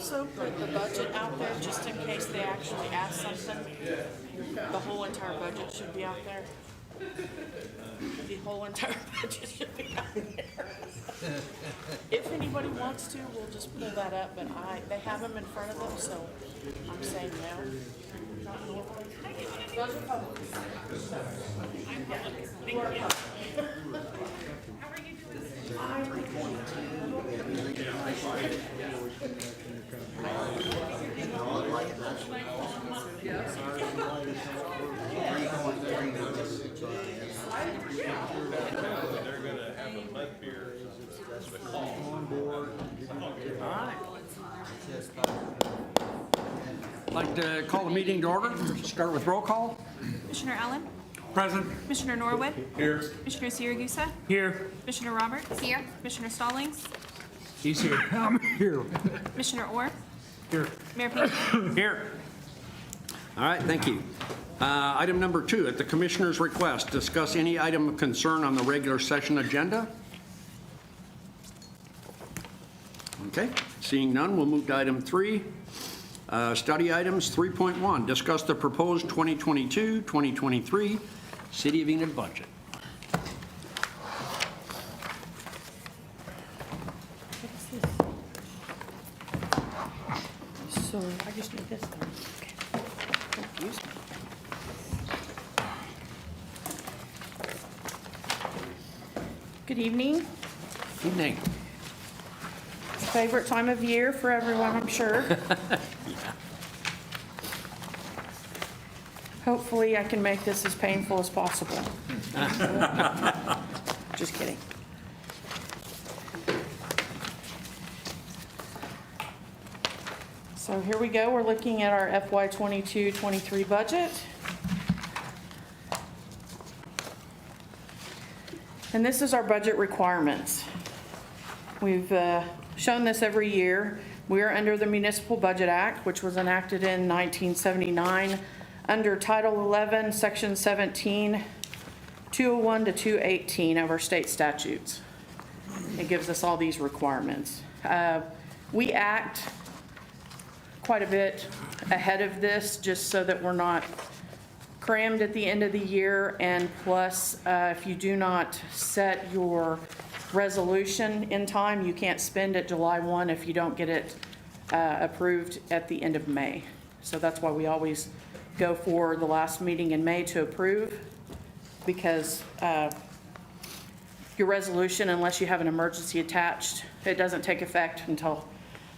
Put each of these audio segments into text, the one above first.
also put the budget out there just in case they actually ask something. The whole entire budget should be out there. The whole entire budget should be out there. If anybody wants to, we'll just pull that up, but they have them in front of them, so I'm saying no. Those are public. You are public. How are you doing? They're gonna have a mud beer. That's the call. I'd like to call the meeting to order. Start with roll call. Commissioner Allen? Present. Commissioner Norwood? Here. Commissioner Siragusa? Here. Commissioner Roberts? Here. Commissioner Stallings? He's here. I'm here. Commissioner Orr? Here. Mayor Pinkham? Here. All right, thank you. Item number 2, at the Commissioner's request, discuss any item of concern on the regular session agenda. Okay, seeing none, we'll move to item 3. Study items 3.1, discuss the proposed 2022-2023 City of Enid budget. So I just need this thing. Don't use it. Good evening. Evening. Favorite time of year for everyone, I'm sure. Hopefully, I can make this as painful as possible. Just kidding. So here we go. We're looking at our FY 22-23 budget. And this is our budget requirements. We've shown this every year. We are under the Municipal Budget Act, which was enacted in 1979, under Title 11, Section 17, 201 to 218 of our state statutes. It gives us all these requirements. We act quite a bit ahead of this, just so that we're not crammed at the end of the year, and plus, if you do not set your resolution in time, you can't spend it July 1 if you don't get it approved at the end of May. So that's why we always go for the last meeting in May to approve, because your resolution, unless you have an emergency attached, it doesn't take effect until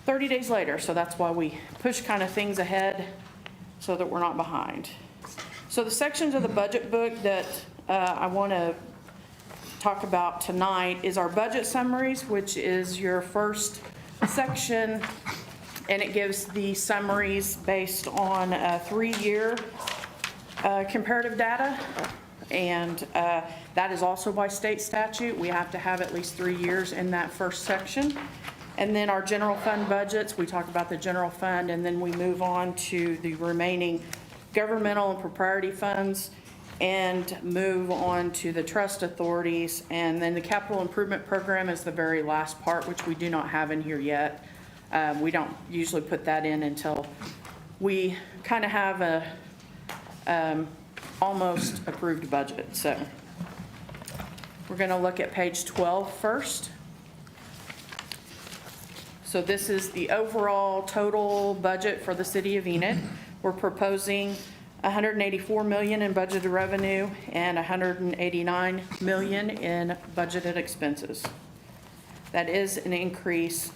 30 days later. So that's why we push kind of things ahead so that we're not behind. So the sections of the budget book that I want to talk about tonight is our budget summaries, which is your first section, and it gives the summaries based on a 3-year comparative data, and that is also by state statute. We have to have at least 3 years in that first section. And then our general fund budgets, we talk about the general fund, and then we move on to the remaining governmental and propriety funds, and move on to the trust authorities. And then the capital improvement program is the very last part, which we do not have in here yet. We don't usually put that in until we kind of have a almost approved budget. So we're going to look at page 12 first. So this is the overall total budget for the city of Enid. We're proposing $184 million in budgeted revenue and $189 million in budgeted expenses. That is an increase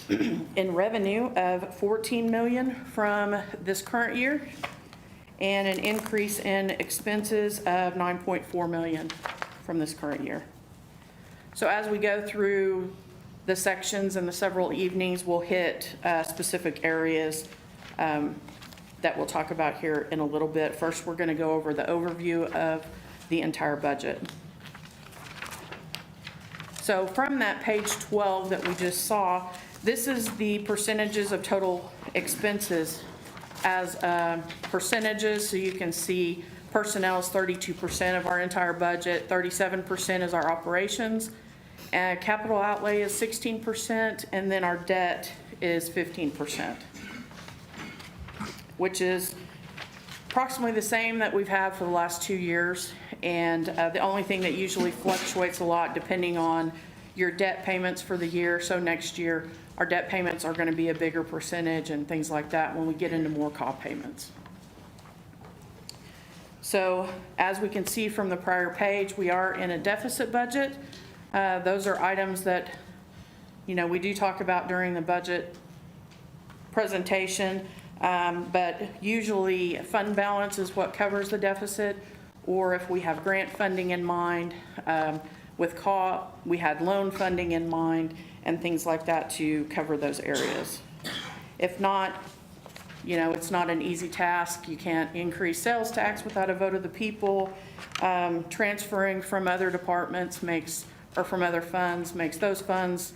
in revenue of $14 million from this current year, and an increase in expenses of $9.4 million from this current year. So as we go through the sections and the several evenings, we'll hit specific areas that we'll talk about here in a little bit. First, we're going to go over the overview of the entire budget. So from that page 12 that we just saw, this is the percentages of total expenses as percentages. So you can see personnel is 32% of our entire budget, 37% is our operations, capital outlay is 16%, and then our debt is 15%, which is approximately the same that we've had for the last 2 years. And the only thing that usually fluctuates a lot depending on your debt payments for the year. So next year, our debt payments are going to be a bigger percentage and things like that when we get into more COP payments. So as we can see from the prior page, we are in a deficit budget. Those are items that, you know, we do talk about during the budget presentation, but usually fund balance is what covers the deficit, or if we have grant funding in mind. With COP, we had loan funding in mind and things like that to cover those areas. If not, you know, it's not an easy task. You can't increase sales tax without a vote of the people. Transferring from other departments or from other funds makes those funds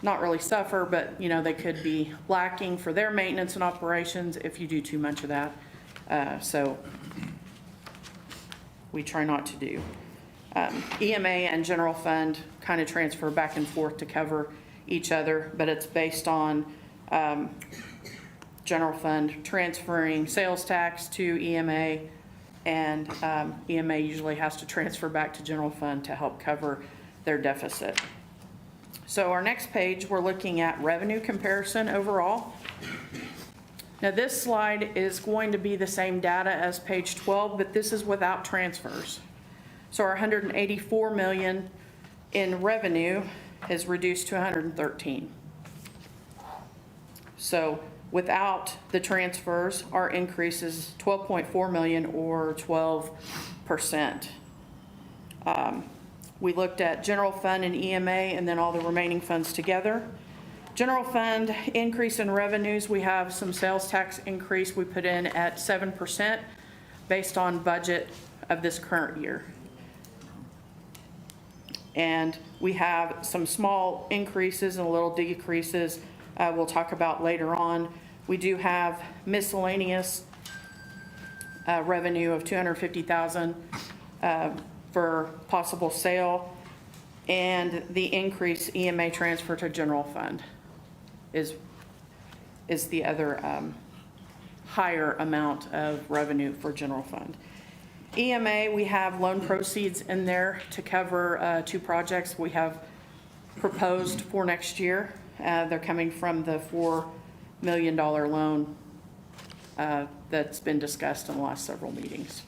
not really suffer, but, you know, they could be lacking for their maintenance and operations if you do too much of that. So we try not to do. EMA and general fund kind of transfer back and forth to cover each other, but it's based on general fund transferring sales tax to EMA, and EMA usually has to transfer back to general fund to help cover their deficit. So our next page, we're looking at revenue comparison overall. Now this slide is going to be the same data as page 12, but this is without transfers. So our 184 million in revenue is reduced to 113. So without the transfers, our increase is 12.4 million or 12%. We looked at general fund and EMA and then all the remaining funds together. General fund increase in revenues, we have some sales tax increase we put in at 7% based on budget of this current year. And we have some small increases and little decreases we'll talk about later on. We do have miscellaneous revenue of $250,000 for possible sale, and the increase EMA transfer to general fund is the other higher amount of revenue for general fund. EMA, we have loan proceeds in there to cover 2 projects we have proposed for next year. They're coming from the $4 million loan that's been discussed in the last several meetings.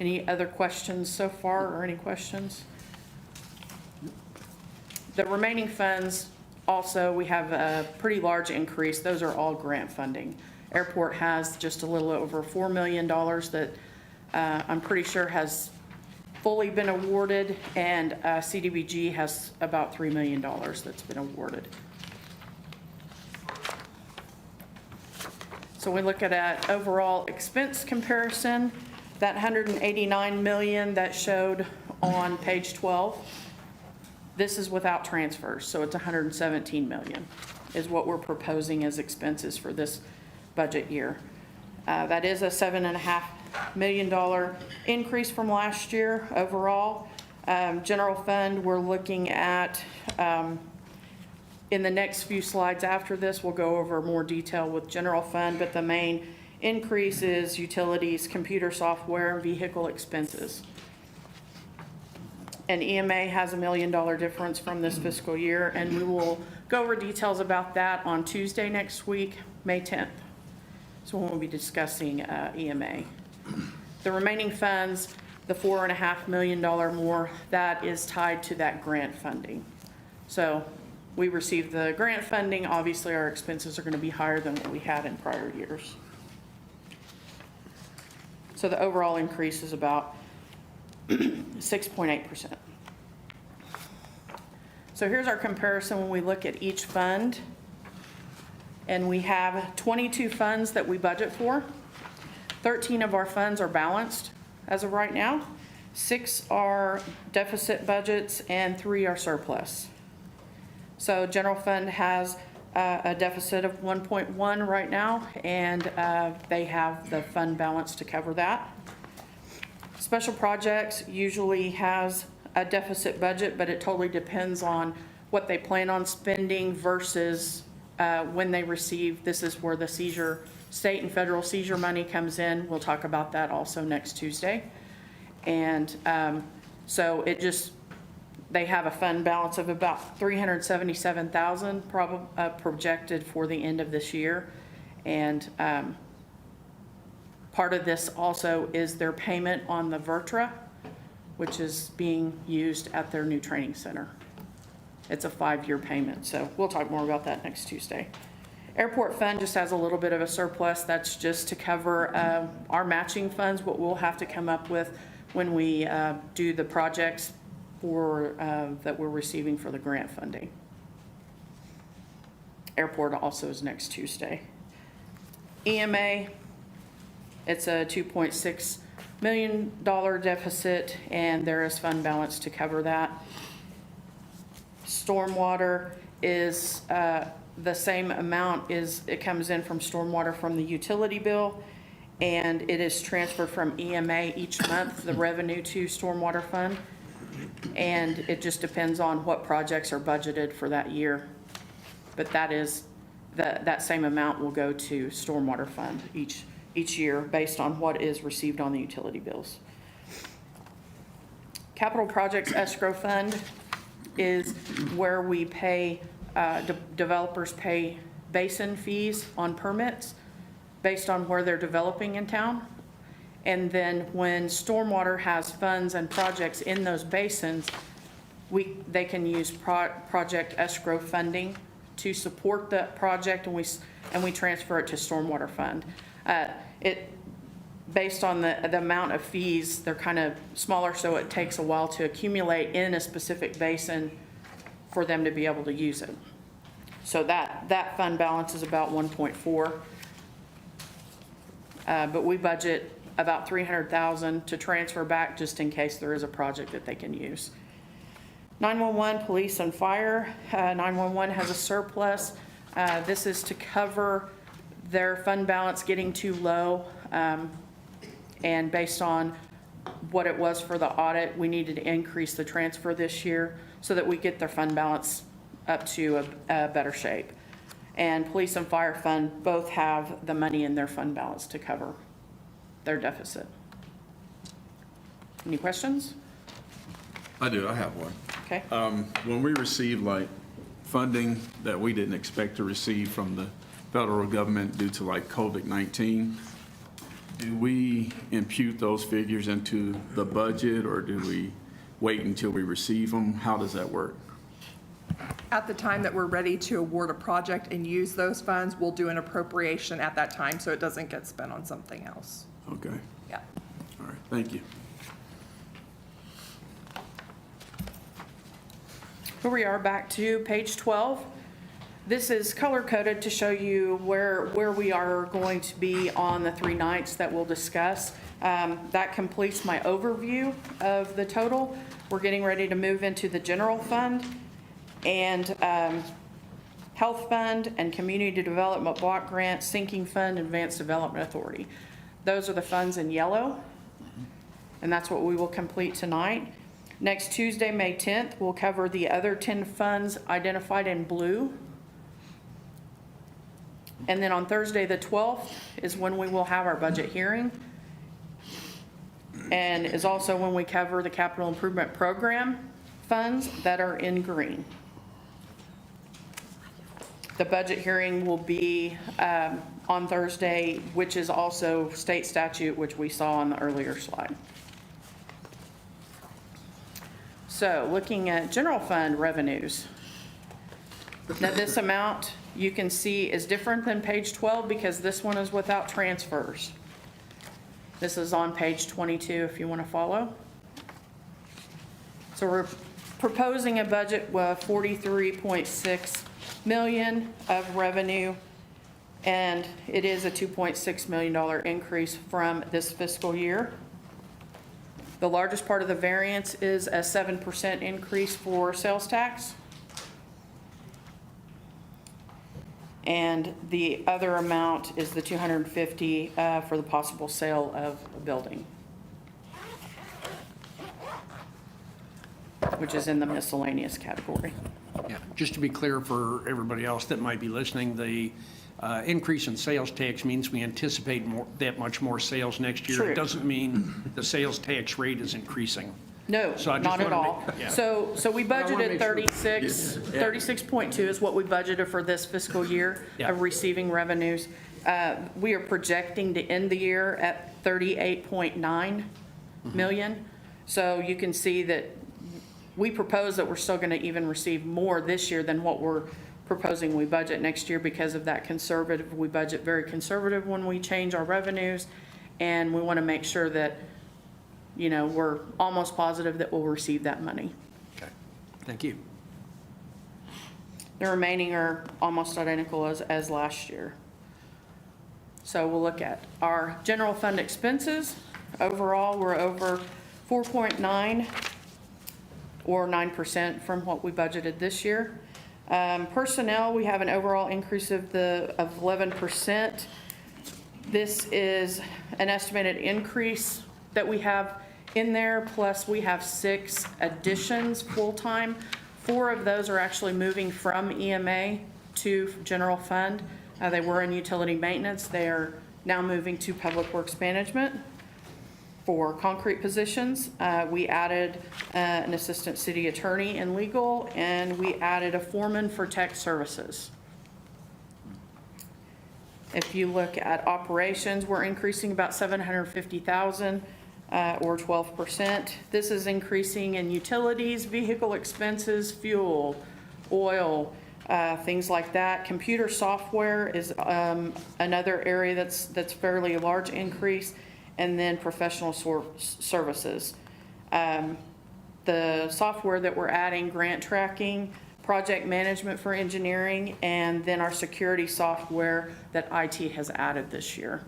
Any other questions so far, or any questions? The remaining funds, also, we have a pretty large increase. Those are all grant funding. Airport has just a little over $4 million that I'm pretty sure has fully been awarded, and CDBG has about $3 million that's been awarded. So we look at an overall expense comparison. That 189 million that showed on page 12, this is without transfers, so it's 117 million is what we're proposing as expenses for this budget year. That is a $7.5 million increase from last year overall. General fund, we're looking at, in the next few slides after this, we'll go over more detail with general fund, but the main increase is utilities, computer software, and vehicle expenses. And EMA has $1 million difference from this fiscal year, and we will go over details about that on Tuesday next week, May 10th. So we'll be discussing EMA. The remaining funds, the $4.5 million more, that is tied to that grant funding. So we received the grant funding. Obviously, our expenses are going to be higher than what we had in prior years. So the overall increase is about 6.8%. So here's our comparison when we look at each fund. And we have 22 funds that we budget for. 13 of our funds are balanced as of right now. 6 are deficit budgets and 3 are surplus. So general fund has a deficit of 1.1 right now, and they have the fund balance to cover that. Special projects usually has a deficit budget, but it totally depends on what they plan on spending versus when they receive. This is where the seizure, state and federal seizure money comes in. We'll talk about that also next Tuesday. And so it just, they have a fund balance of about $377,000 projected for the end of this year. And part of this also is their payment on the Vertra, which is being used at their new training center. It's a 5-year payment, so we'll talk more about that next Tuesday. Airport fund just has a little bit of a surplus. That's just to cover our matching funds, what we'll have to come up with when we do the projects for that we're receiving for the grant funding. Airport also is next Tuesday. EMA, it's a $2.6 million deficit, and there is fund balance to cover that. Stormwater is the same amount, it comes in from stormwater from the utility bill, and it is transferred from EMA each month, the revenue to stormwater fund. And it just depends on what projects are budgeted for that year. But that is, that same amount will go to stormwater fund each year based on what is received on the utility bills. Capital projects escrow fund is where we pay, developers pay basin fees on permits based on where they're developing in town. And then when stormwater has funds and projects in those basins, they can use project escrow funding to support the project, and we transfer it to stormwater fund. Based on the amount of fees, they're kind of smaller, so it takes a while to accumulate in a specific basin for them to be able to use it. So that fund balance is about 1.4. But we budget about $300,000 to transfer back just in case there is a project that they can use. 911, police and fire. 911 has a surplus. This is to cover their fund balance getting too low. And based on what it was for the audit, we needed to increase the transfer this year so that we get their fund balance up to a better shape. And police and fire fund both have the money in their fund balance to cover their deficit. Any questions? I do, I have one. Okay. When we receive like funding that we didn't expect to receive from the federal government due to like COVID-19, do we impute those figures into the budget, or do we wait until we receive them? How does that work? At the time that we're ready to award a project and use those funds, we'll do an appropriation at that time so it doesn't get spent on something else. Okay, Yeah. all right, thank you. Here we are back to page 12. This is color-coded to show you where we are going to be on the 3 nights that we'll discuss. That completes my overview of the total. We're getting ready to move into the general fund and health fund and community development block grant, sinking fund, advanced development authority. Those are the funds in yellow, and that's what we will complete tonight. Next Tuesday, May 10th, we'll cover the other 10 funds identified in blue. And then on Thursday, the 12th, is when we will have our budget hearing. And is also when we cover the capital improvement program funds that are in green. The budget hearing will be on Thursday, which is also state statute, which we saw on the earlier slide. So looking at general fund revenues. Now this amount you can see is different than page 12 because this one is without transfers. This is on page 22 if you want to follow. So we're proposing a budget with 43.6 million of revenue, and it is a $2.6 million increase from this fiscal year. The largest part of the variance is a 7% increase for sales tax. And the other amount is the $250 for the possible sale of a building, which is in the miscellaneous category. Yeah, just to be clear for everybody else that might be listening, the increase in sales tax means we anticipate that much more sales next year. True. It doesn't mean the sales tax rate is increasing. No, So I just not at wanna all. make- yeah. So we Well, I wanna budgeted make sure. 36.2 is what we budgeted for this fiscal year Yeah. of receiving revenues. We are projecting to end the year at 38.9 million. So you can see that we propose that we're still going to even receive more this year than what we're proposing we budget next year because of that conservative. We budget very conservative when we change our revenues, and we want to make sure that, you know, we're almost positive that we'll receive that money. Okay, thank you. The remaining are almost identical as last year. So we'll look at our general fund expenses. Overall, we're over 4.9 or 9% from what we budgeted this year. Personnel, we have an overall increase of 11%. This is an estimated increase that we have in there, plus we have 6 additions full-time. 4 of those are actually moving from EMA to general fund. They were in utility maintenance. They are now moving to public works management. For concrete positions, we added an assistant city attorney in legal, and we added a foreman for tech services. If you look at operations, we're increasing about 750,000 or 12%. This is increasing in utilities, vehicle expenses, fuel, oil, things like that. Computer software is another area that's fairly a large increase, and then professional services. The software that we're adding, grant tracking, project management for engineering, and then our security software that IT has added this year.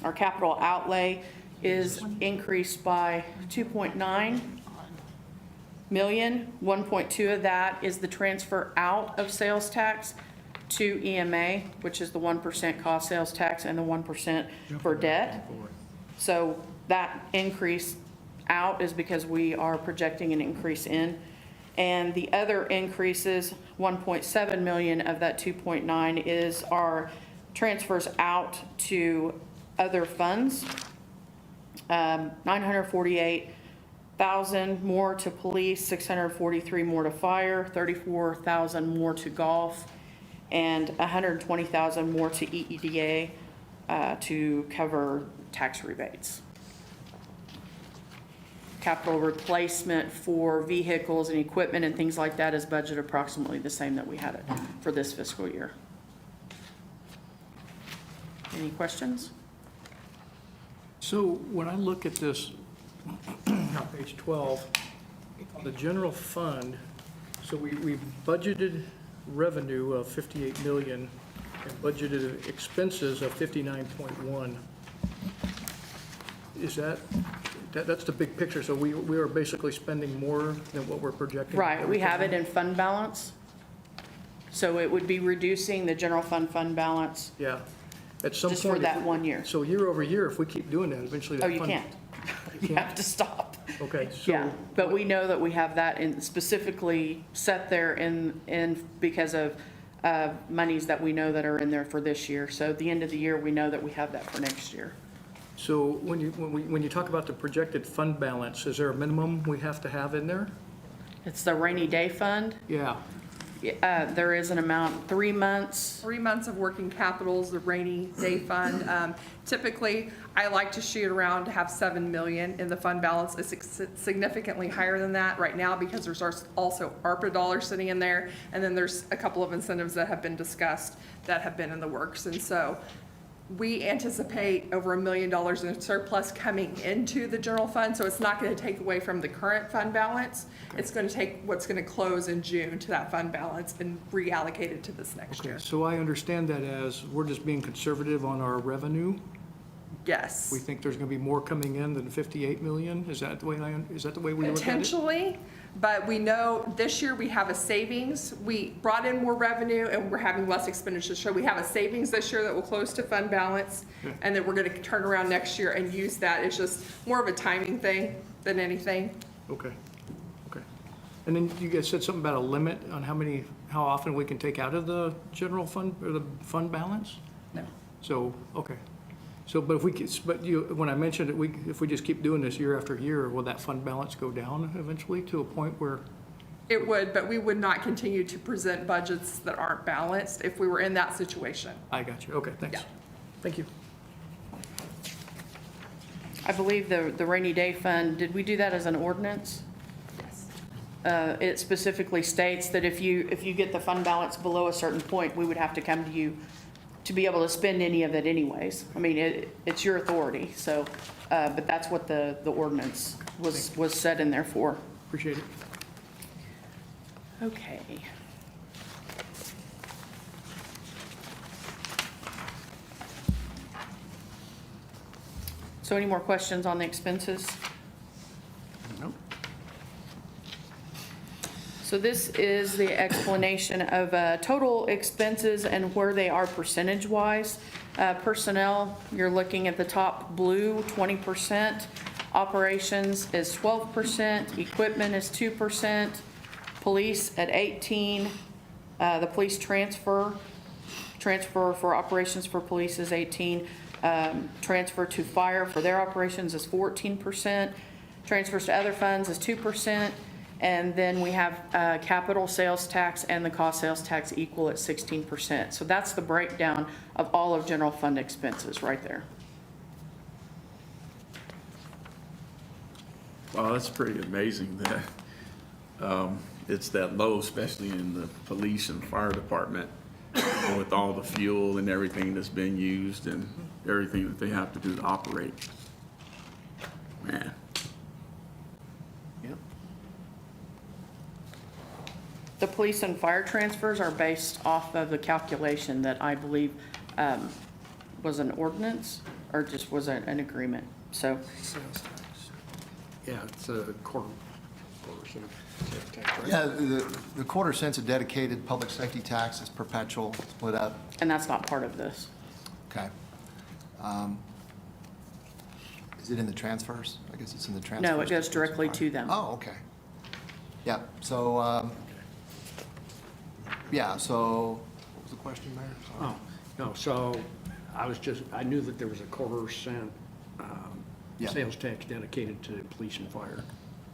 Our capital outlay is increased by 2.9 million. 1.2 of that is the transfer out of sales tax to EMA, which is the 1% cost sales tax and the 1% for debt. So that increase out is because we are projecting an increase in. And the other increases, 1.7 million of that 2.9 is our transfers out to other funds. 948,000 more to police, 643 more to fire, 34,000 more to golf, and 120,000 more to EEDA to cover tax rebates. Capital replacement for vehicles and equipment and things like that is budgeted approximately the same that we had it for this fiscal year. Any questions? So when I look at this, on page 12, the general fund, so we budgeted revenue of 58 million and budgeted expenses of 59.1. Is that's the big picture, so we are basically spending more than what we're projecting? Right, we have it in fund balance. So it would be reducing the general fund balance Yeah. At some just point. for that 1 year. So year over year, if we keep doing that, eventually that Oh, fund. you can't. You have to stop. Okay, so. Yeah, but we know that we have that in specifically set there in because of monies that we know that are in there for this year. So at the end of the year, we know that we have that for next year. So when you talk about the projected fund balance, is there a minimum we have to have in there? It's the rainy day fund. Yeah. There is an amount, 3 months. 3 months of working capitals, the rainy day fund. Typically, I like to shoot around to have 7 million in the fund balance. It's significantly higher than that right now because there's also ARPA dollars sitting in there. And then there's a couple of incentives that have been discussed that have been in the works. And so we anticipate over $1 million in surplus coming into the general fund, so it's not going to take away from the current fund balance. It's going to take what's going to close in June to that fund balance and reallocate it to this next year. So I understand that as we're just being conservative on our revenue. Yes. We think there's going to be more coming in than 58 million? Is that the way we look at it? Potentially, but we know this year we have a savings. We brought in more revenue and we're having less expenditures. So we have a savings this year that will close to fund balance, and then we're going to turn around next year and use that. It's just more of a timing thing than anything. Okay. And then you guys said something about a limit on how often we can take out of the general fund, or the fund balance? No. So, okay. So, but if we, when I mentioned it, if we just keep doing this year after year, will that fund balance go down eventually to a point where? It would, but we would not continue to present budgets that aren't balanced if we were in that situation. I got you. Okay, thanks. Yeah. Thank you. I believe the rainy day fund, did we do that as an ordinance? It specifically states that if you get the fund balance below a certain point, we would have to come to you to be able to spend any of it anyways. I mean, it's your authority, so, but that's what the ordinance was set in there for. Appreciate it. Okay. So any more questions on the expenses? Nope. So this is the explanation of total expenses and where they are percentage-wise. Personnel, you're looking at the top blue, 20%. Operations is 12%. Equipment is 2%. Police at 18%. The police transfer for operations for police is 18%. Transfer to fire for their operations is 14%. Transfers to other funds is 2%. And then we have capital sales tax and the cost sales tax equal at 16%. So that's the breakdown of all of general fund expenses right there. Wow, that's pretty amazing that it's that low, especially in the police and fire department, with all the fuel and everything that's been used and everything that they have to do to operate. Man. Yep. The police and fire transfers are based off of the calculation that I believe was an ordinance or just was an agreement. So Sales tax. Yeah, it's a quarter cent sales tax, right? Yeah, the quarter cent's a dedicated public safety tax. It's perpetual, split up. and that's not part of this. Okay. Is it in the transfers? I guess it's in the transfers. No, it goes directly to them. Oh, okay. Yeah, so, so, what was the question there? Sorry. Oh, no, so I knew that there was a quarter cent Yeah. sales tax dedicated to police and fire.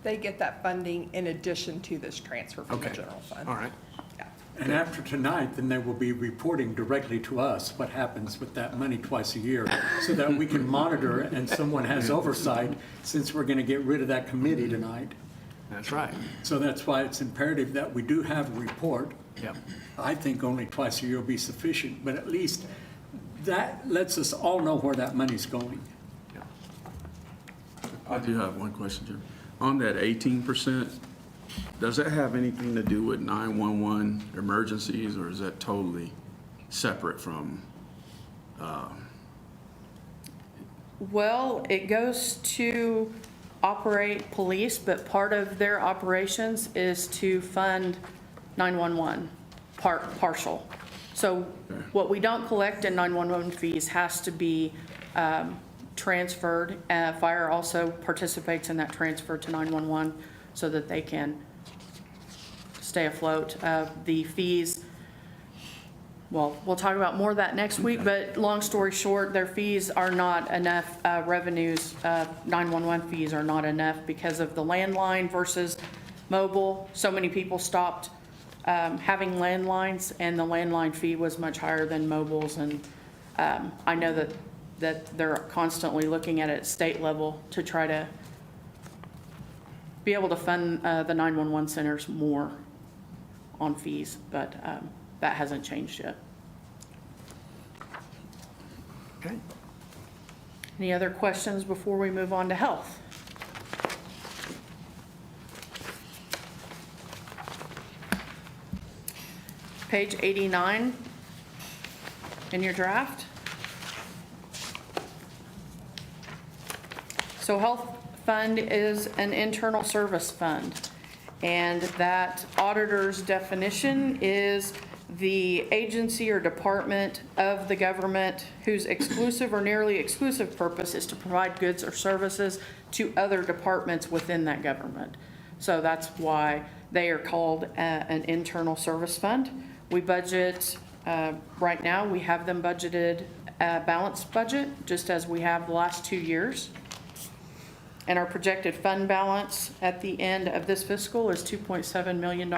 They get that funding in addition to this transfer from the Okay. general fund. All right. Yeah. And after tonight, then they will be reporting directly to us what happens with that money twice a year, so that we can monitor and someone has oversight, since we're going to get rid of that committee tonight. That's right. So that's why it's imperative that we do have a report. Yep. I think only twice a year will be sufficient, but at least that lets us all know where that money's going. I do have one question, Jim. On that 18%, does that have anything to do with 911 emergencies, or is that totally separate from? Well, it goes to operate police, but part of their operations is to fund 911, partial. So what we don't collect in 911 fees has to be transferred. Fire also participates in that transfer to 911 so that they can stay afloat. The fees, well, we'll talk about more of that next week, but long story short, their fees are not enough. Revenues, 911 fees are not enough because of the landline versus mobile. So many people stopped having landlines, and the landline fee was much higher than mobiles. And I know that they're constantly looking at it at state level to try to be able to fund the 911 centers more on fees, but that hasn't changed yet. Okay. Any other questions before we move on to health? Page 89 in your draft. So health fund is an internal service fund, and that auditor's definition is the agency or department of the government whose exclusive or nearly exclusive purpose is to provide goods or services to other departments within that government. So that's why They are called an internal service fund. We budget, right now, we have them budgeted balanced budget, just as we have the last 2 years. And our projected fund balance at the end of this fiscal is $2.7 million.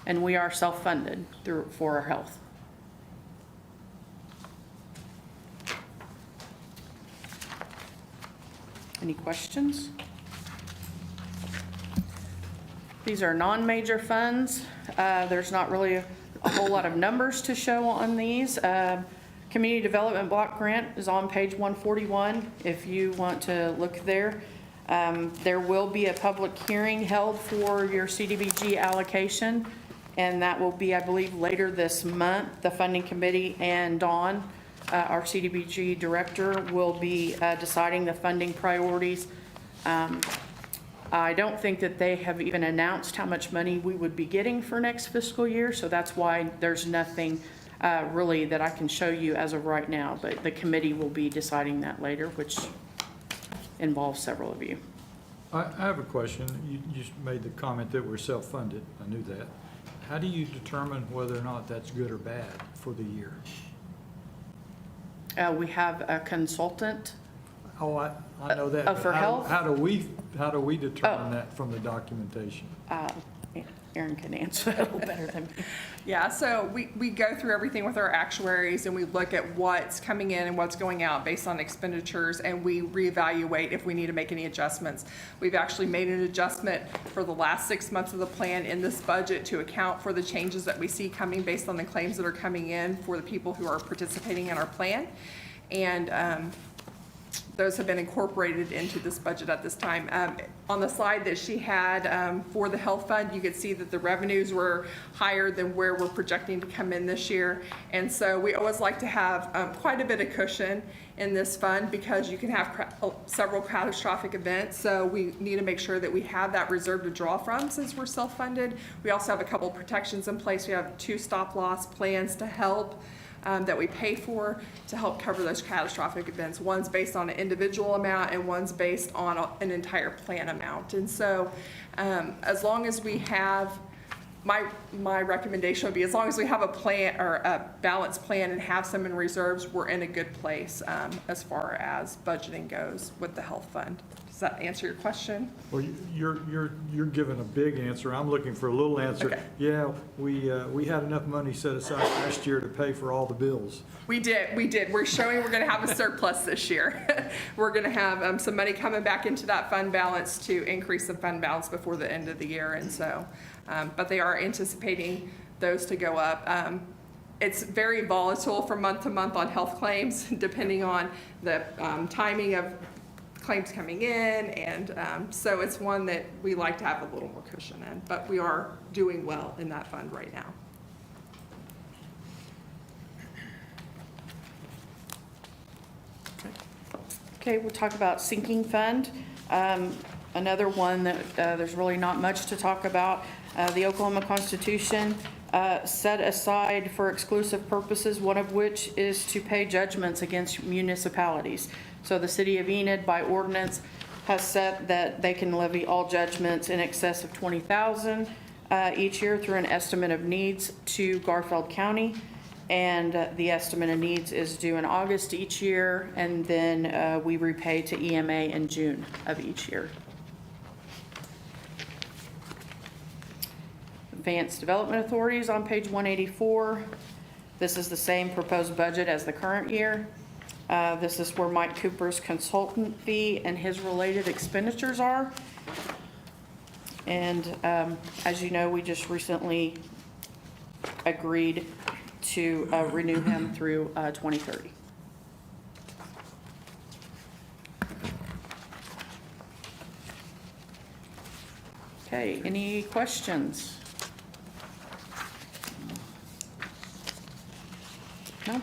And we are self-funded for our health. Any questions? These are non-major funds. There's not really a whole lot of numbers to show on these. Community Development Block Grant is on page 141, if you want to look there. There will be a public hearing held for your CDBG allocation, and that will be, I believe, later this month. The funding committee and Dawn, our CDBG director, will be deciding the funding priorities. I don't think that they have even announced how much money we would be getting for next fiscal year, so that's why there's nothing really that I can show you as of right now, but the committee will be deciding that later, which involves several of you. I have a question. You just made the comment that we're self-funded. I knew that. How do you determine whether or not that's good or bad for the year? We have a consultant. Oh, I know that. Oh, but for how- health? How do we determine that from the documentation? Aaron can answer that a little better than me. Yeah, so we go through everything with our actuaries, and we look at what's coming in and what's going out based on expenditures, and we reevaluate if we need to make any adjustments. We've actually made an adjustment for the last 6 months of the plan in this budget to account for the changes that we see coming based on the claims that are coming in for the people who are participating in our plan. And those have been incorporated into this budget at this time. On the slide that she had for the health fund, you could see that the revenues were higher than where we're projecting to come in this year. And so we always like to have quite a bit of cushion in this fund because you can have several catastrophic events. So we need to make sure that we have that reserve to draw from since we're self-funded. We also have a couple protections in place. We have 2 stop-loss plans to help that we pay for to help cover those catastrophic events. One's based on an individual amount and one's based on an entire plan amount. And so as long as we have, my recommendation would be as long as we have a plan or a balanced plan and have some in reserves, we're in a good place as far as budgeting goes with the health fund. Does that answer your question? Well, you're giving a big answer. I'm looking for a little answer. Okay. Yeah, we had enough money set aside last year to pay for all the bills. We did. We're showing we're gonna have a surplus this year. We're gonna have some money coming back into that fund balance to increase the fund balance before the end of the year. And so, but they are anticipating those to go up. It's very volatile from month to month on health claims, depending on the timing of claims coming in. And so it's one that we like to have a little more cushion in, but we are doing well in that fund right now. Okay, we'll talk about sinking fund. Another one that there's really not much to talk about. The Oklahoma Constitution set aside for exclusive purposes, one of which is to pay judgments against municipalities. So the city of Enid, by ordinance, has said that they can levy all judgments in excess of $20,000 each year through an estimate of needs to Garfield County. And the estimate of needs is due in August each year, and then we repay to EMA in June of each year. Advanced Development Authorities on page 184. This is the same proposed budget as the current year. This is where Mike Cooper's consultant fee and his related expenditures are. And as you know, we just recently agreed to renew him through 2030. Okay, any questions? No?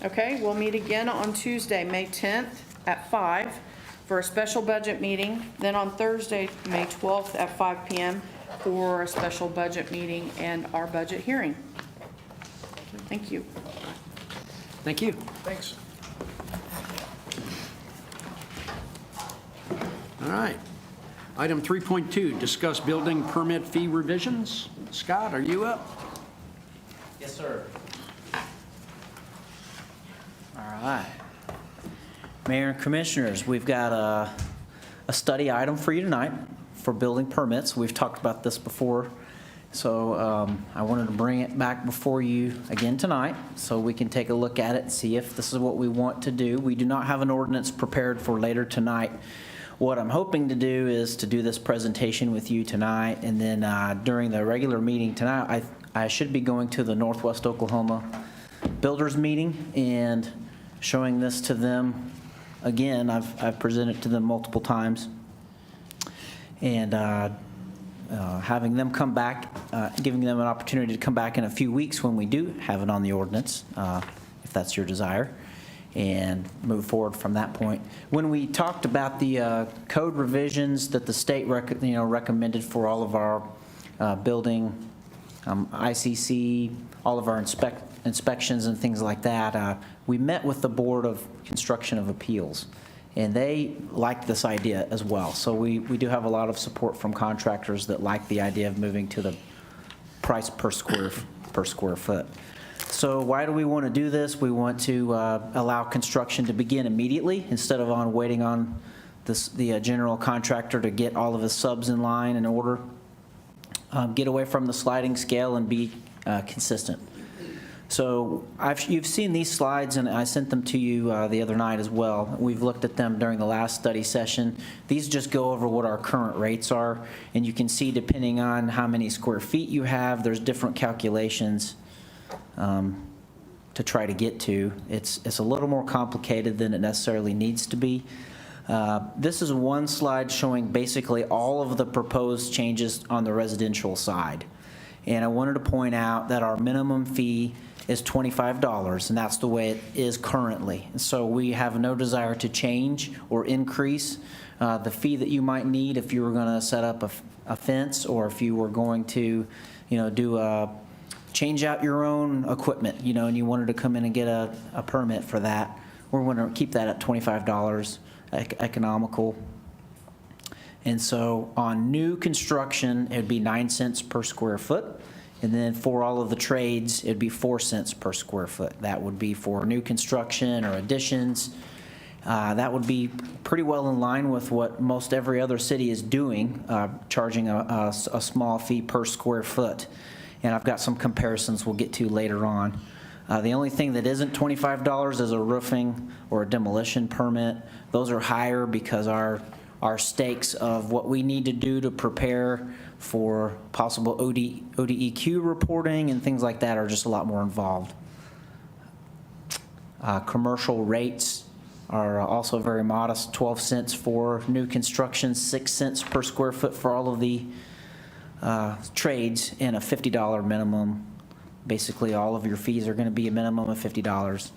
Okay, we'll meet again on Tuesday, May 10th at 5 for a special budget meeting. Then on Thursday, May 12th at 5 p.m. for a special budget meeting and our budget hearing. Thank you. Thank you. Thanks. All right. Item 3.2, discuss building permit fee revisions. Scott, are you up? Yes, sir. All right. Mayor and Commissioners, we've got a study item for you tonight for building permits. We've talked about this before, so I wanted to bring it back before you again tonight so we can take a look at it and see if this is what we want to do. We do not have an ordinance prepared for later tonight. What I'm hoping to do is to do this presentation with you tonight, and then during the regular meeting tonight, I should be going to the Northwest Oklahoma Builders Meeting and showing this to them. Again, I've presented to them multiple times, and having them come back, giving them an opportunity to come back in a few weeks when we do have it on the ordinance, if that's your desire, and move forward from that point. When we talked about the code revisions that the state recommended for all of our building, ICC, all of our inspections and things like that, we met with the Board of Construction of Appeals, and they liked this idea as well. So we do have a lot of support from contractors that like the idea of moving to the price per square foot. So why do we want to do this? We want to allow construction to begin immediately instead of waiting on the general contractor to get all of his subs in line in order. Get away from the sliding scale and be consistent. So you've seen these slides, and I sent them to you the other night as well. We've looked at them during the last study session. These just go over what our current rates are, and you can see depending on how many square feet you have, there's different calculations to try to get to. It's a little more complicated than it necessarily needs to be. This is one slide showing basically all of the proposed changes on the residential side. And I wanted to point out that our minimum fee is $25, and that's the way it is currently. And so we have no desire to change or increase the fee that you might need if you were going to set up a fence, or if you were going to, change out your own equipment, and you wanted to come in and get a permit for that. We're going to keep that at $25, economical. And so on new construction, it'd be 9 cents per square foot. And then for all of the trades, it'd be 4 cents per square foot. That would be for new construction or additions. That would be pretty well in line with what most every other city is doing, charging a small fee per square foot. And I've got some comparisons we'll get to later on. The only thing that isn't $25 is a roofing or a demolition permit. Those are higher because our stakes of what we need to do to prepare for possible ODEQ reporting and things like that are just a lot more involved. Commercial rates are also very modest, 12 cents for new construction, 6 cents per square foot for all of the trades, and a $50 minimum. Basically, all of your fees are going to be a minimum of $50,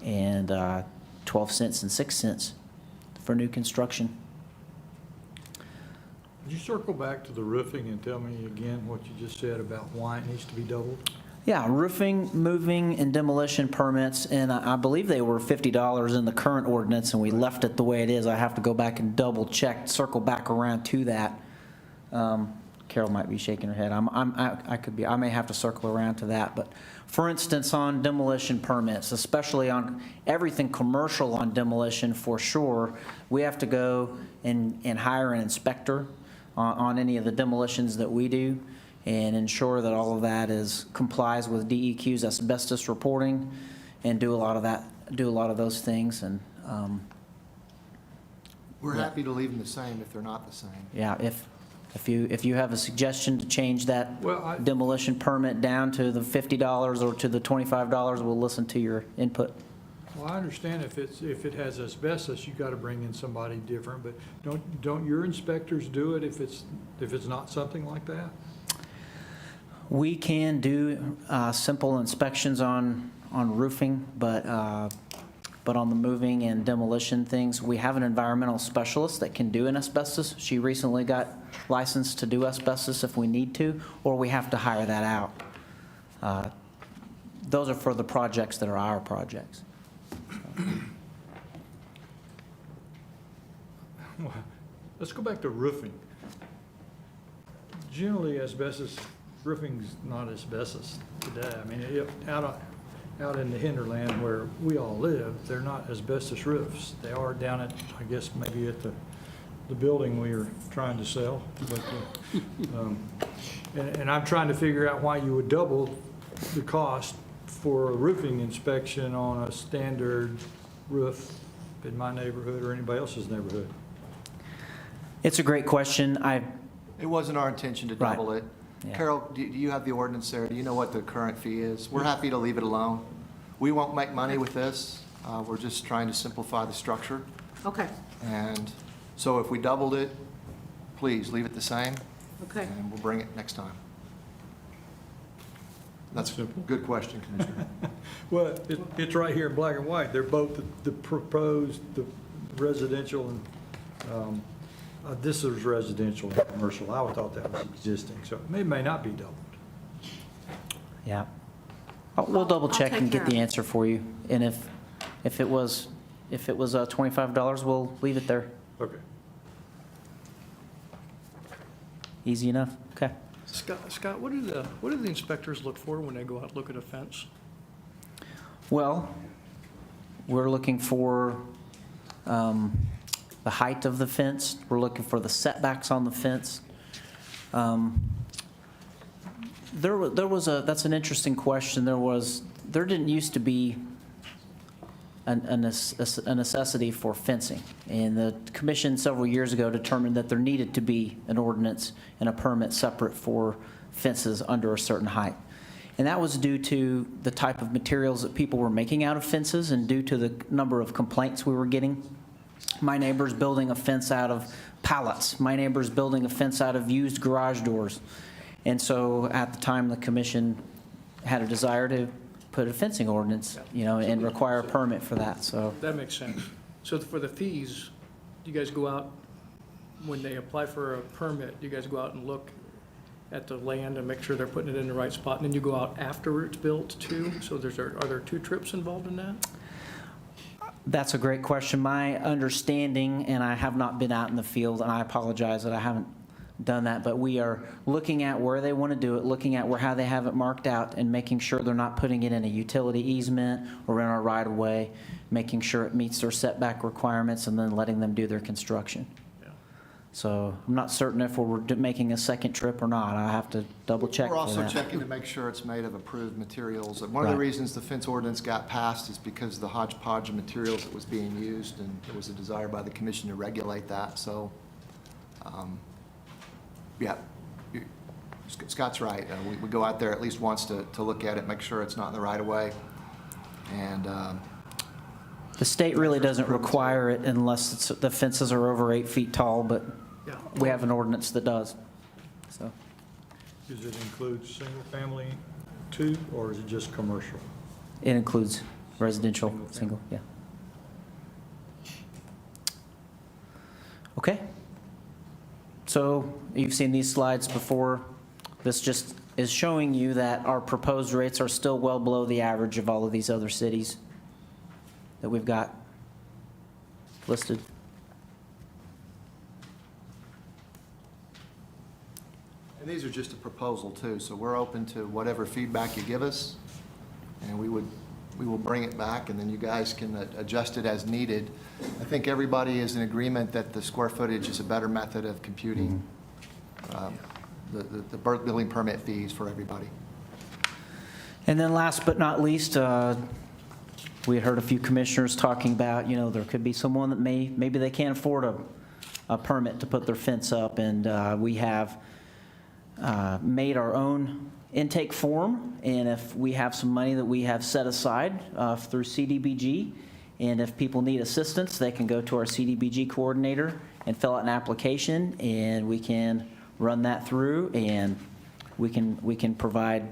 and 12 cents and 6 cents for new construction. Would you circle back to the roofing and tell me again what you just said about why it needs to be doubled? Yeah, roofing, moving, and demolition permits, and I believe they were $50 in the current ordinance, and we left it the way it is. I have to go back and double check, circle back around to that. Carol might be shaking her head. I may have to circle around to that. But for instance, on demolition permits, especially on everything commercial on demolition, for sure, we have to go and hire an inspector on any of the demolitions that we do, and ensure that all of that complies with DEQ's asbestos reporting, and do a lot of those things. And We're happy to leave them the same if they're not the same. yeah, if you have a suggestion to change that demolition permit down to the $50 or to the $25, we'll listen to your input. Well, I understand if it has asbestos, you got to bring in somebody different, but don't your inspectors do it if it's not something like that? We can do simple inspections on roofing, but on the moving and demolition things, we have an environmental specialist that can do an asbestos. She recently got licensed to do asbestos if we need to, or we have to hire that out. Those are for the projects that are our projects. let's go back to roofing. Generally, asbestos, roofing's not asbestos today. I mean, out in the hinterland where we all live, they're not asbestos roofs. They are down at, I guess, maybe at the building we were trying to sell. But, and I'm trying to figure out why you would double the cost for a roofing inspection on a standard roof in my neighborhood or anybody else's neighborhood. It's a great question. It wasn't our intention to Right. double it. Yeah. Carol, do you have the ordinance there? Do you know what the current fee is? We're happy to leave it alone. We won't make money with this. We're just trying to simplify the structure. Okay, And so if we doubled it, please leave it the same, okay. and we'll bring it next time. That's a Simple. good question, Commissioner. Well, it's right here in black and white. They're both the proposed, the residential and, this is residential and commercial. I thought that was existing, so it may not be doubled. Yeah. We'll double check take and get care the of it. answer for you. And if it was $25, we'll leave it there. Okay. Easy enough? Okay. Scott, what do the inspectors look for when they go out and look at a fence? Well, we're looking for the height of the fence. We're looking for the setbacks on the fence. That's an interesting question. There didn't used to be a necessity for fencing. And the commission several years ago determined that there needed to be an ordinance and a permit separate for fences under a certain height. And that was due to the type of materials that people were making out of fences and due to the number of complaints we were getting. My neighbor's building a fence out of pallets. My neighbor's building a fence out of used garage doors. And so at the time, the commission had a desire to put a fencing ordinance, and require a permit for that, so. That makes sense. So for the fees, do you guys go out, when they apply for a permit, do you guys go out and look at the land and make sure they're putting it in the right spot? And then you go out after it's built too? So are there 2 trips involved in that? That's a great question. My understanding, and I have not been out in the field, and I apologize that I haven't done that, but we are looking at where they want to do it, looking at how they have it marked out, and making sure they're not putting it in a utility easement or in our right-of-way, making sure it meets their setback requirements, and then letting them do their construction. Yeah. So I'm not certain if we're making a second trip or not. I have to double-check for We're also that. checking to make sure it's made of approved materials. And one of the Right. reasons the fence ordinance got passed is because of the hodgepodge of materials that was being used, and there was a desire by the commission to regulate that. So, yeah, Scott's right. We go out there at least once to look at it, make sure it's not in the right-of-way. And The state really doesn't require it unless the fences are over 8 feet tall, but Yeah. we have an ordinance that does, so. Does it include single-family too, or is it just commercial? It includes residential, single, yeah. Okay. So you've seen these slides before. This just is showing you that our proposed rates are still well below the average of all of these other cities that we've got listed. And these are just a proposal too, so we're open to whatever feedback you give us, and we will bring it back, and then you guys can adjust it as needed. I think everybody is in agreement that the square footage is a better method of computing the building permit fees for everybody. And then last but not least, we had heard a few commissioners talking about, there could be someone that maybe they can't afford a permit to put their fence up, and we have made our own intake form, and if we have some money that we have set aside through CDBG, and if people need assistance, they can go to our CDBG coordinator and fill out an application, and we can run that through, and we can provide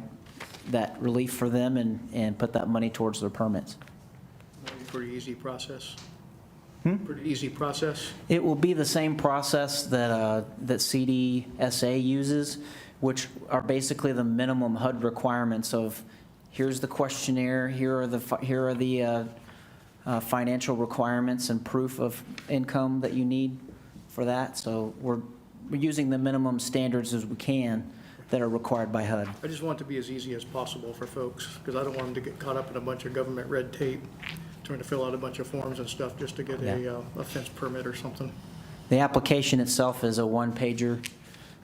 that relief for them and put that money towards their permits. Pretty easy process? Pretty easy process? It will be the same process that CDSA uses, which are basically the minimum HUD requirements of, here's the questionnaire, here are the financial requirements and proof of income that you need for that. So we're using the minimum standards as we can that are required by HUD. I just want it to be as easy as possible for folks, because I don't want them to get caught up in a bunch of government red tape, trying to fill out a bunch of forms and stuff just to get a fence permit or something. The application itself is a one-pager,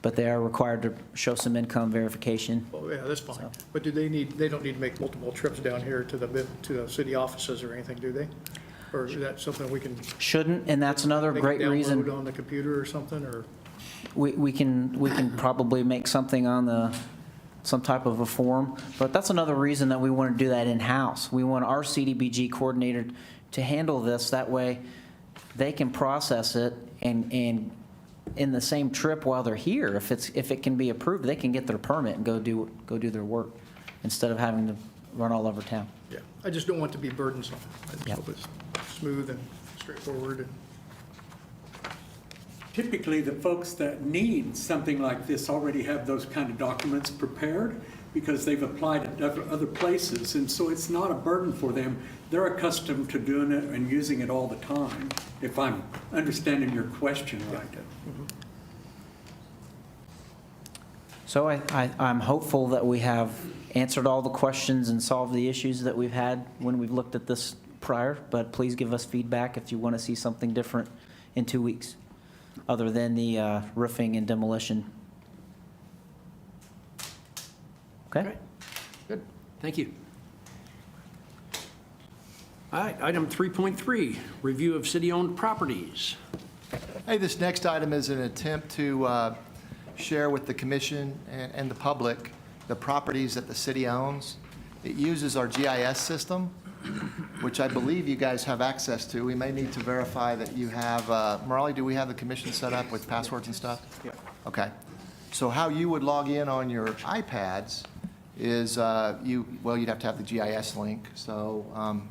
but they are required to show some income verification. Oh, yeah, that's fine. But they don't need to make multiple trips down here to the city offices or anything, do they? Or is that something we can? Shouldn't, and that's another they can great reason. Download on the computer or something, or? We can probably make something on some type of a form, but that's another reason that we want to do that in-house. We want our CDBG coordinator to handle this, that way they can process it and in the same trip while they're here, if it can be approved, they can get their permit and go do their work instead of having to run all over town. Yeah, I just don't want it to be burdensome. I just Yeah. hope it's smooth and straightforward and. Typically, the folks that need something like this already have those kind of documents prepared because they've applied at other places, and so it's not a burden for them. They're accustomed to doing it and using it all the time, if I'm understanding your question right. So I'm hopeful that we have answered all the questions and solved the issues that we've had when we've looked at this prior, but please give us feedback if you want to see something different in 2 weeks, other than the roofing and demolition. Okay? Great. Good, thank you. All right, item 3.3, review of city-owned properties. Hey, this next item is an attempt to share with the commission and the public the properties that the city owns. It uses our GIS system, which I believe you guys have access to. We may need to verify that you have, Morali, do we have the commission set up with passwords and stuff? Yeah. Okay. So how you would log in on your iPads is you'd have to have the GIS link. So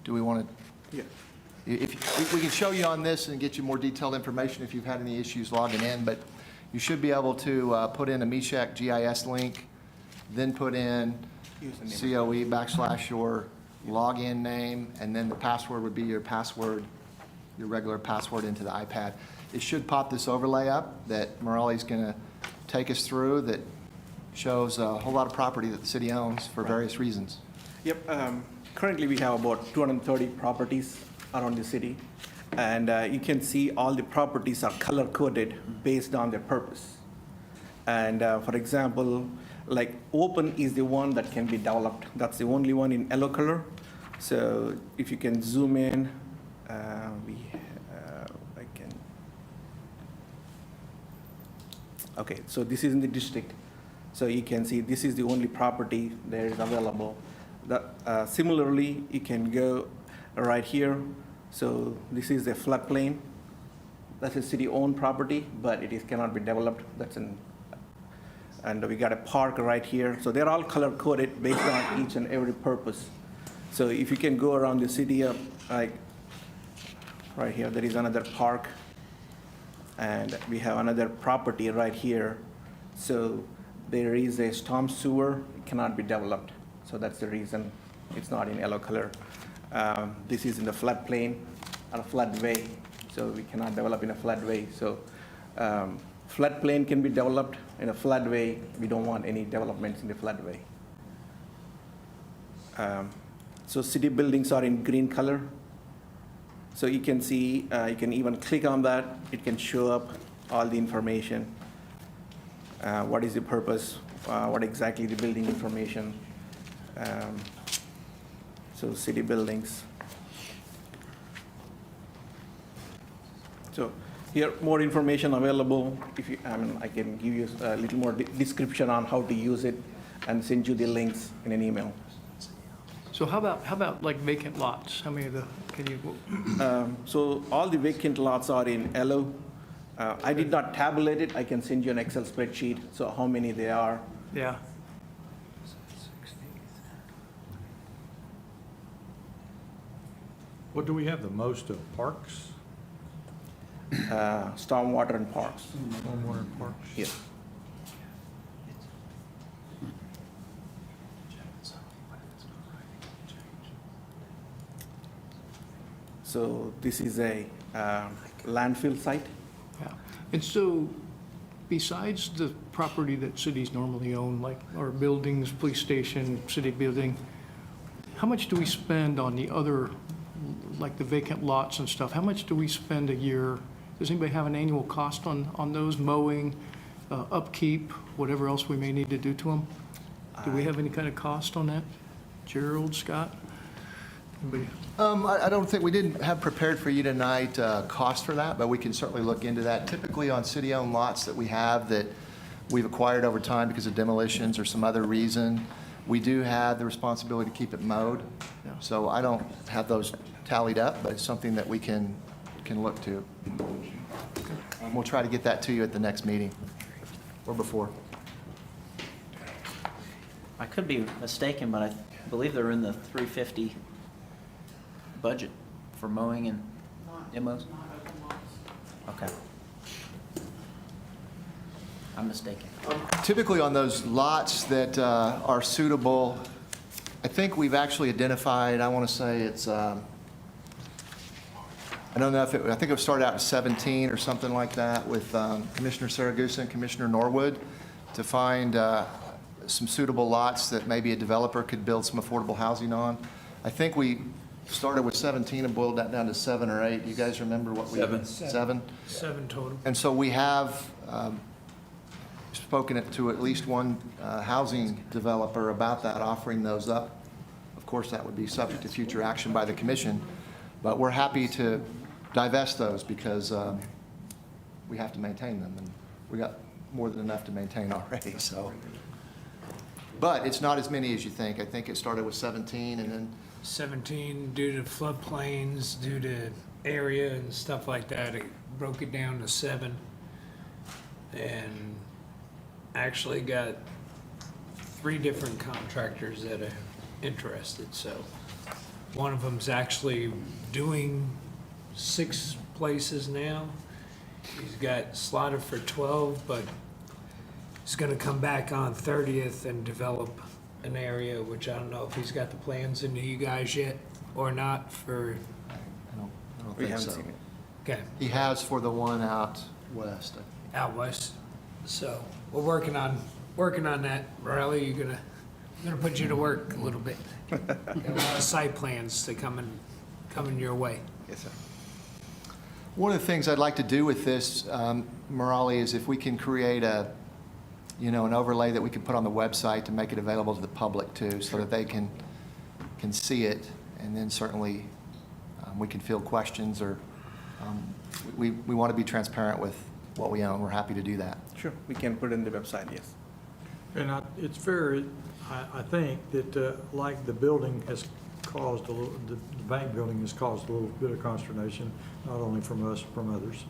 do we want to? Yeah. If we can show you on this and get you more detailed information if you've had any issues logging in, but you should be able to put in a MESHAC GIS link, then put in COE / your login name, and then the password would be your password, your regular password into the iPad. It should pop this overlay up that Morali's going to take us through that shows a whole lot of property that the city owns for various reasons. Yep. Currently, we have about 230 properties around the city, and you can see all the properties are color-coded based on their purpose. And for example, like open is the one that can be developed. That's the only one in yellow color. So if you can zoom in, okay, so this is in the district. So you can see this is the only property that is available. Similarly, you can go right here. So this is a floodplain. That's a city-owned property, but it cannot be developed. And we got a park right here. So they're all color-coded based on each and every purpose. So if you can go around the city, like right here, there is another park. And we have another property right here. So there is a storm sewer, it cannot be developed. So that's the reason it's not in yellow color. This is in the floodplain or a floodway. So we cannot develop in a floodway. So floodplain can be developed. In a floodway, we don't want any developments in the floodway. So city buildings are in green color. So you can see, you can even click on that. It can show up all the information. What is the purpose? What exactly the building information? So city buildings. So here, more information available. If you, I can give you a little more description on how to use it and send you the links in an email. So how about like vacant lots? How many of the, can you? So all the vacant lots are in yellow. I did not tabulate it. I can send you an Excel spreadsheet, so how many there are. Yeah. What do we have the most of? Parks? Stormwater and parks. Stormwater and parks? Yes. So this is a landfill site. Yeah. And so besides the property that cities normally own, like our buildings, police station, city building, how much do we spend on the other, like the vacant lots and stuff? How much do we spend a year? Does anybody have an annual cost on those, mowing, upkeep, whatever else we may need to do to them? Do we have any kind of cost on that? Gerald, Scott? Anybody? I don't think, we didn't have prepared for you tonight cost for that, but we can certainly look into that. Typically on city-owned lots that we have that we've acquired over time because of demolitions or some other reason, we do have the responsibility to keep it mowed. So I don't have those tallied up, but it's something that we can look to. We'll try to get that to you at the next meeting or before. I could be mistaken, but I believe they're in the 350 budget for mowing and demos. Okay. I'm mistaken. Typically on those lots that are suitable, I think we've actually identified, I want to say it's, I don't know if it, I think it started out at 17 or something like that with Commissioner Saragusa and Commissioner Norwood to find some suitable lots that maybe a developer could build some affordable housing on. I think we started with 17 and boiled that down to 7 or 8. You guys remember what we? 7. 7? 7 total. And so we have spoken to at least one housing developer about that, offering those up. Of course, that would be subject to future action by the commission, but we're happy to divest those because we have to maintain them, and we got more than enough to maintain already, so. But it's not as many as you think. I think it started with 17 and then 17 due to floodplains, due to area and stuff like that. It broke it down to 7 and actually got 3 different contractors that are interested. So one of them's actually doing 6 places now. He's got slotted for 12, but he's going to come back on 30th and develop an area, which I don't know if he's got the plans into you guys yet or not for, I don't We think haven't so. seen it. okay, He has for the one out west. out west. So we're working on that. Riley, you're gonna put you to work a little bit. Got a lot of site plans to coming your way. Yes, sir. One of the things I'd like to do with this, Morali, is if we can create an overlay that we can put on the website to make it available to the public too, so that they can see it, and then certainly we can field questions, or we want to be transparent with what we own. We're happy to do that. Sure, we can put it in the website, yes. And it's fair, I think that like the building has caused a little, the bank building has caused a little bit of consternation, not only from us, from others.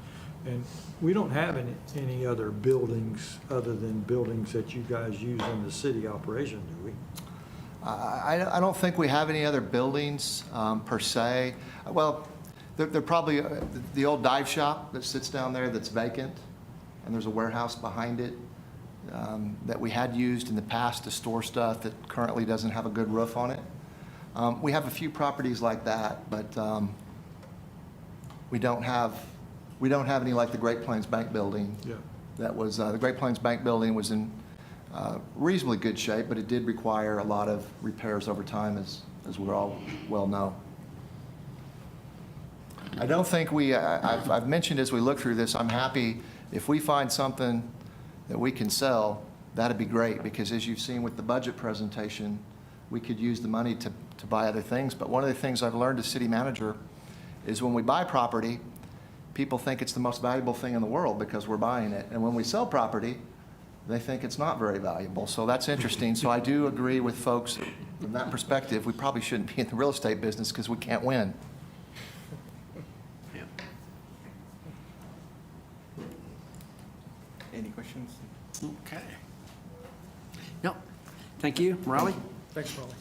And we don't have any other buildings other than buildings that you guys use in the city operation, do we? I don't think we have any other buildings per se. Well, they're probably the old dive shop that sits down there that's vacant, and there's a warehouse behind it that we had used in the past to store stuff that currently doesn't have a good roof on it. We have a few properties like that, but we don't have any like the Great Plains Bank building. Yeah. That was, the Great Plains Bank building was in reasonably good shape, but it did require a lot of repairs over time, as we all well know. I don't think I've mentioned as we look through this, I'm happy if we find something that we can sell, that'd be great, because as you've seen with the budget presentation, we could use the money to buy other things. But one of the things I've learned as city manager is when we buy property, people think it's the most valuable thing in the world because we're buying it. And when we sell property, they think it's not very valuable. So that's interesting. So I do agree with folks from that perspective. We probably shouldn't be in the real estate business because we can't win. Yeah. Any questions? Okay. Yep. Thank you. Raleigh? Thanks, Raleigh.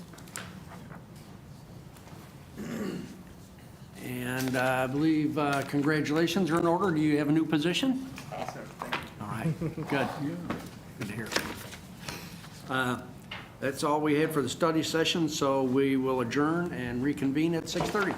And I believe congratulations are in order. Do you have a new position? Yes, sir. Thank you. All right, good. Good to hear. That's all we had for the study session, so we will adjourn and reconvene at 6:30.